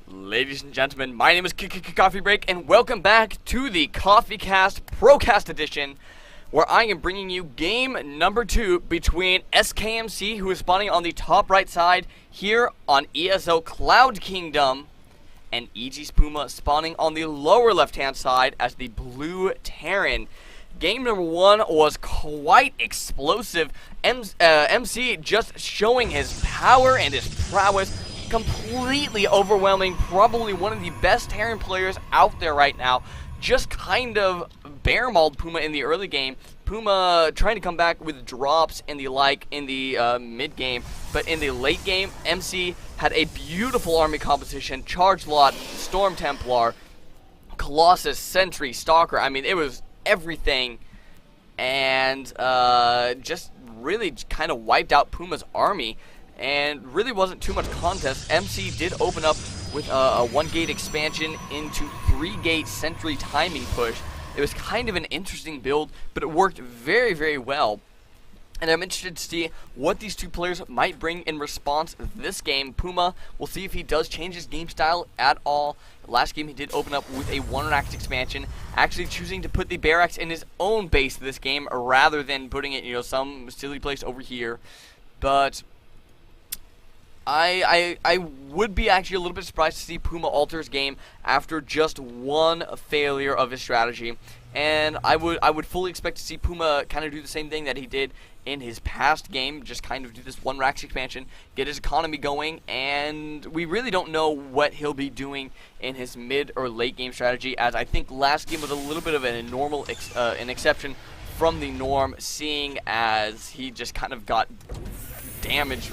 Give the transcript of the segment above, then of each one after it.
Ladies and gentlemen, my name is Coffee Break, and welcome back to the SKMC ProCast edition, where I am bringing you game number 2 between SKMC, who is spawning on the top right side here on ESO Cloud Kingdom, and EGPuma spawning on the lower left-hand side as the Blue Terran. Game number 1 was quite explosive. MC just showing his power and his prowess, completely overwhelming, probably one of the best Terran players out there right now. Just kind of bear mauled Puma in the early game. Puma trying to come back with drops and the like in the mid game, but in the late game, MC had a beautiful army composition: Charge Lot, Storm Templar, Colossus, Sentry, Stalker. I mean, it was everything, and just really kind of wiped out Puma's army, and really wasn't too much contest. MC did open up with a 1-gate expansion into 3-gate Sentry timing push. It was kind of an interesting build, but it worked very, very well. And I'm interested to see what these two players might bring in response this game. Puma, we'll see if he does change his game style at all. Last game he did open up with a 1-rax expansion, actually choosing to put the barracks in his own base this game rather than putting it, some silly place over here. But I would be actually a little bit surprised to see Puma alter his game after just one failure of his strategy. And I would fully expect to see Puma kind of do the same thing that he did in his past game, just kind of do this 1-rax expansion, get his economy going, and we really don't know what he'll be doing in his mid or late game strategy, as I think last game was a little bit of an exception from the norm, seeing as he just kind of got damaged,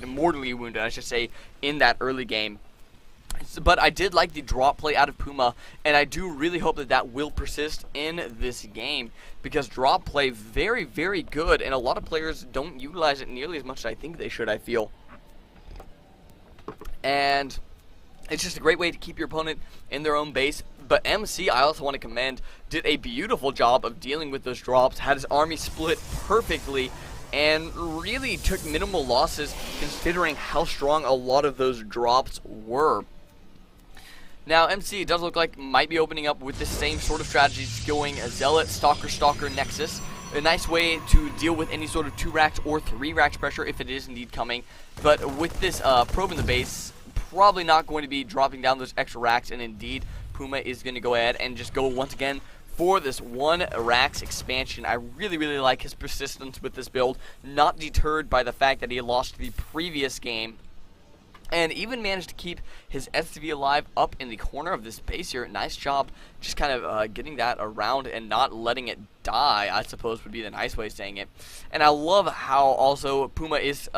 mortally wounded, I should say, in that early game. But I did like the drop play out of Puma, and I do really hope that that will persist in this game, because drop play, very, very good, and a lot of players don't utilize it nearly as much as I think they should, I feel. And it's just a great way to keep your opponent in their own base. But MC, I also want to commend, did a beautiful job of dealing with those drops, had his army split perfectly, and really took minimal losses considering how strong a lot of those drops were. Now, MC does look like might be opening up with the same sort of strategies, going Zealot, Stalker, Nexus. A nice way to deal with any sort of 2-rax or 3-rax pressure if it is indeed coming. But with this probe in the base, probably not going to be dropping down those extra racks, and indeed Puma is going to go ahead and just go once again for this 1-rax expansion. I really, really like his persistence with this build, not deterred by the fact that he lost the previous game, and even managed to keep his SCV alive up in the corner of this base here. Nice job just kind of getting that around and not letting it die, I suppose would be the nice way of saying it. And I love how also Puma is,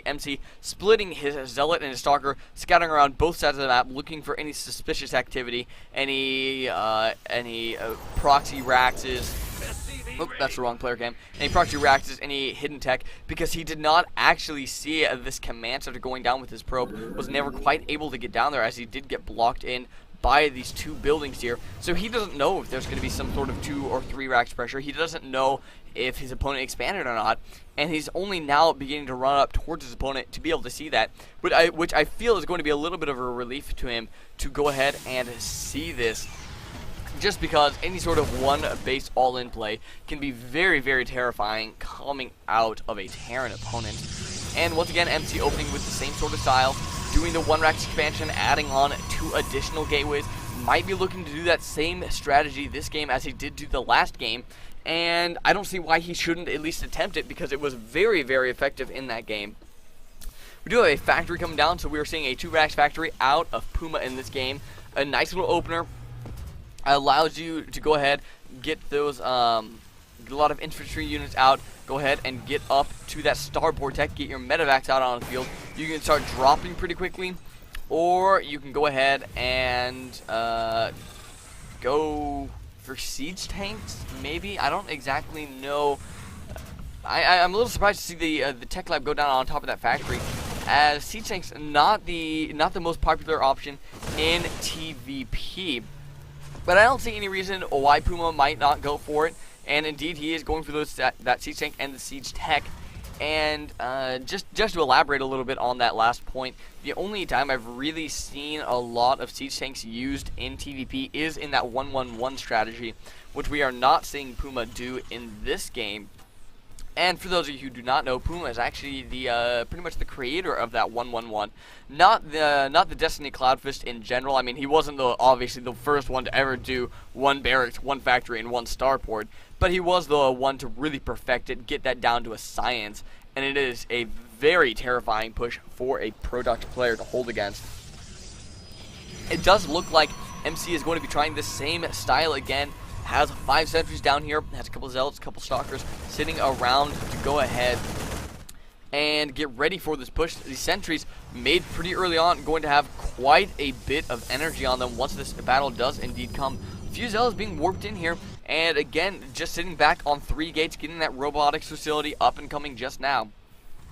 MC, splitting his Zealot and his Stalker, scattering around both sides of the map, looking for any suspicious activity, any proxy raxes. Oh, that's the wrong player cam. Any proxy raxes, any hidden tech, because he did not actually see this command center going down with his probe, was never quite able to get down there, as he did get blocked in by these two buildings here. So he doesn't know if there's going to be some sort of 2 or 3 racks pressure. He doesn't know if his opponent expanded or not, and he's only now beginning to run up towards his opponent to be able to see that, which I feel is going to be a little bit of a relief to him to go ahead and see this, just because any sort of one base all-in play can be very, very terrifying coming out of a Terran opponent. And once again, MC opening with the same sort of style, doing the 1-rax expansion, adding on 2 additional gateways. Might be looking to do that same strategy this game as he did do the last game, and I don't see why he shouldn't at least attempt it, because it was very, very effective in that game. We do have a factory coming down, so we are seeing a 2-rax factory out of Puma in this game. A nice little opener. Allows you to go ahead, get those a lot of infantry units out, go ahead and get up to that starboard tech, get your medevacs out on the field. You can start dropping pretty quickly, or you can go ahead and go for siege tanks, maybe. I don't exactly know. I'm a little surprised to see the tech lab go down on top of that factory, as siege tanks not the most popular option in TVP. But I don't see any reason why Puma might not go for it, and indeed he is going for that siege tank and the siege tech. And just to elaborate a little bit on that last point, the only time I've really seen a lot of siege tanks used in TvP is in that 1-1-1 strategy, which we are not seeing Puma do in this game. And for those of you who do not know, Puma is actually the pretty much the creator of that 1-1-1, not the Destiny Cloudfist in general. I mean, he wasn't obviously the first one to ever do one barracks, one factory, and one starport, but he was the one to really perfect it, get that down to a science, and it is a very terrifying push for a Protoss player to hold against. It does look like MC is going to be trying the same style again. Has 5 sentries down here, has a couple zealots, a couple stalkers sitting around to go ahead and get ready for this push. The sentries made pretty early on going to have quite a bit of energy on them once this battle does indeed come. A few zealots being warped in here, and again, just sitting back on 3 gates, getting that robotics facility up and coming just now.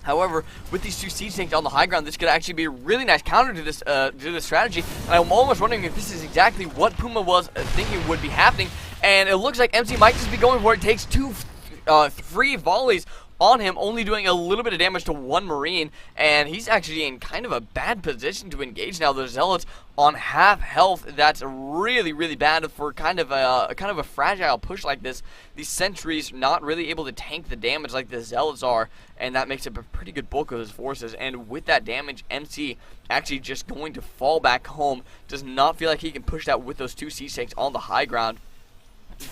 However, with these 2 siege tanks on the high ground, this could actually be a really nice counter to this strategy, and I'm almost wondering if this is exactly what Puma was thinking would be happening. And it looks like MC might just be going for it. Takes 3 volleys on him, only doing a little bit of damage to 1 Marine, and he's actually in kind of a bad position to engage now. The Zealots on half health. That's really, really bad for kind of a fragile push like this. These sentries not really able to tank the damage like the Zealots are, and that makes up a pretty good bulk of his forces. And with that damage, MC actually just going to fall back home. Does not feel like he can push that with those 2 siege tanks on the high ground.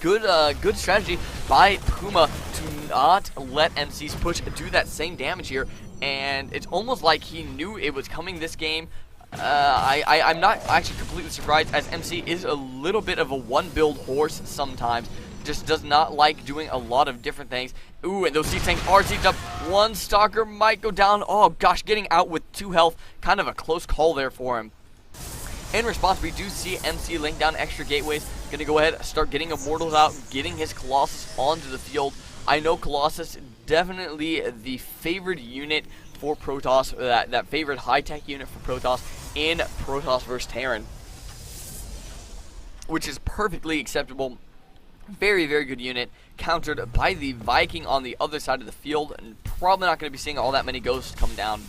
Good strategy by Puma to not let MC's push do that same damage here, and it's almost like he knew it was coming this game. I'm not actually completely surprised, as MC is a little bit of a one-build horse sometimes. Just does not like doing a lot of different things. Ooh, and those siege tanks are sieged up. 1 stalker might go down. Oh gosh, getting out with 2 health. Kind of a close call there for him. In response, we do see MC laying down extra gateways. Gonna go ahead, start getting Immortals out, getting his Colossus onto the field. I know Colossus definitely the favored unit for Protoss, that favorite high-tech unit for Protoss in Protoss vs. Terran, which is perfectly acceptable. Very, very good unit, countered by the Viking on the other side of the field, and probably not going to be seeing all that many ghosts come down.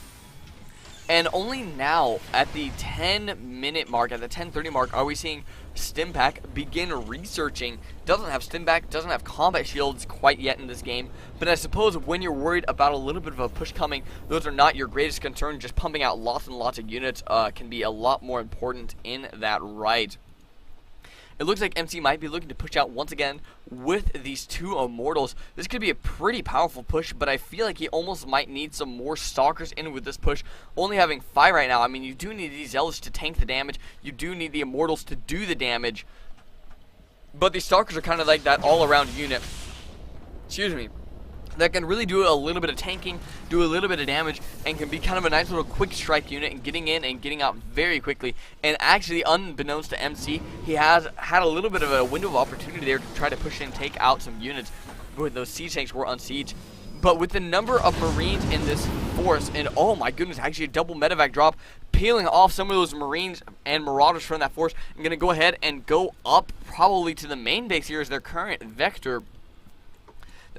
And only now, at the 10-minute mark, at the 10:30 mark, are we seeing Stimpak begin researching. Doesn't have Stimpak, doesn't have combat shields quite yet in this game, but I suppose when you're worried about a little bit of a push coming, those are not your greatest concern. Just pumping out lots and lots of units can be a lot more important in that right. It looks like MC might be looking to push out once again with these 2 Immortals. This could be a pretty powerful push, but I feel like he almost might need some more Stalkers in with this push. Only having 5 right now, I mean, you do need these Zealots to tank the damage. You do need the Immortals to do the damage. But these Stalkers are kind of like that all-around unit. Excuse me. That can really do a little bit of tanking, do a little bit of damage, and can be kind of a nice little quick strike unit and getting in and getting out very quickly. And actually, unbeknownst to MC, he has had a little bit of a window of opportunity there to try to push in and take out some units when those siege tanks were on siege. But with the number of Marines in this force, and oh my goodness, actually a double medevac drop, peeling off some of those Marines and Marauders from that force, I'm going to go ahead and go up probably to the main base here as their current vector.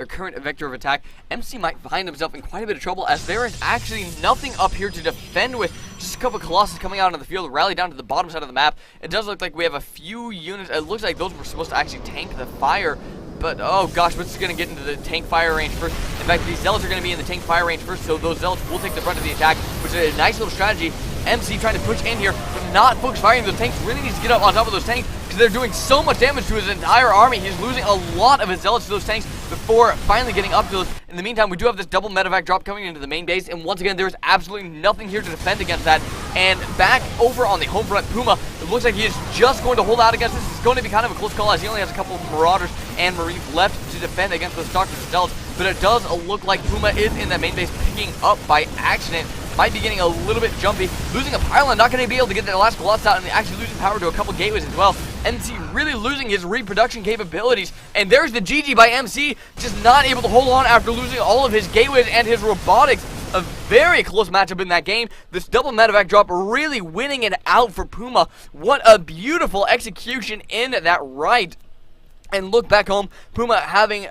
Of attack. MC might find himself in quite a bit of trouble, as there is actually nothing up here to defend with. Just a couple of Colossus coming out on the field, rally down to the bottom side of the map. It does look like we have a few units. It looks like those were supposed to actually tank the fire, but oh gosh, we're just going to get into the tank fire range first. In fact, these Zealots are going to be in the tank fire range first, so those Zealots will take the brunt of the attack, which is a nice little strategy. MC trying to push in here, but not focus firing those tanks. Really needs to get up on top of those tanks, because they're doing so much damage to his entire army. He's losing a lot of his Zealots to those tanks before finally getting up to those. In the meantime, we do have this double medevac drop coming into the main base, and once again, there's absolutely nothing here to defend against that. And back over on the home front, Puma, it looks like he is just going to hold out against this. It's going to be kind of a close call, as he only has a couple of Marauders and Marines left to defend against those Stalkers and Zealots. But it does look like Puma is in that main base, picking up by accident. Might be getting a little bit jumpy, losing a pylon, not going to be able to get that last Colossus out, and actually losing power to a couple gateways as well. MC really losing his reproduction capabilities, and there's the GG by MC, just not able to hold on after losing all of his gateways and his robotics. A very close matchup in that game. This double medevac drop really winning it out for Puma. What a beautiful execution in that right. And look back home, Puma having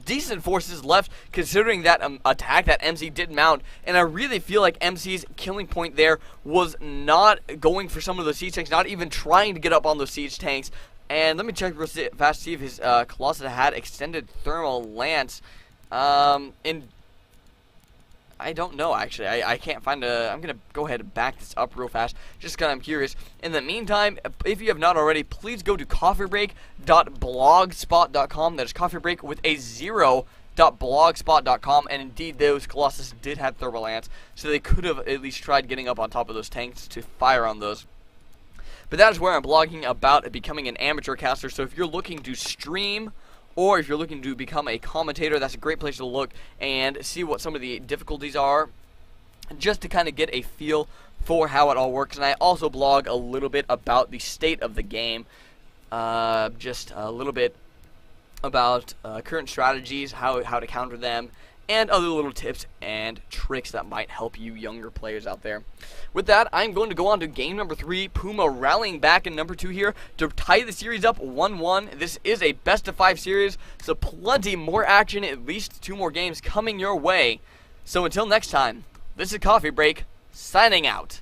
decent forces left considering that attack that MC did mount. And I really feel like MC's killing point there was not going for some of those siege tanks, not even trying to get up on those siege tanks. And let me check real fast, see if his Colossus had extended thermal lance. And I don't know, actually. I can't find a... I'm going to go ahead and back this up real fast, just because I'm curious. In the meantime, if you have not already, please go to coffeebreak.blogspot.com. That is coffeebreak with a 0.blogspot.com. And indeed, those Colossus did have thermal lance, so they could have at least tried getting up on top of those tanks to fire on those. But that is where I'm blogging about becoming an amateur caster. So if you're looking to stream, or if you're looking to become a commentator, that's a great place to look and see what some of the difficulties are, just to kind of get a feel for how it all works. And I also blog a little bit about the state of the game, just a little bit about current strategies, how to counter them, and other little tips and tricks that might help you younger players out there. With that, I'm going to go on to game number 3. Puma rallying back in number 2 here to tie the series up 1-1. This is a best-of-5 series, so plenty more action, at least 2 more games coming your way. So until next time, this is Coffee Break, signing out.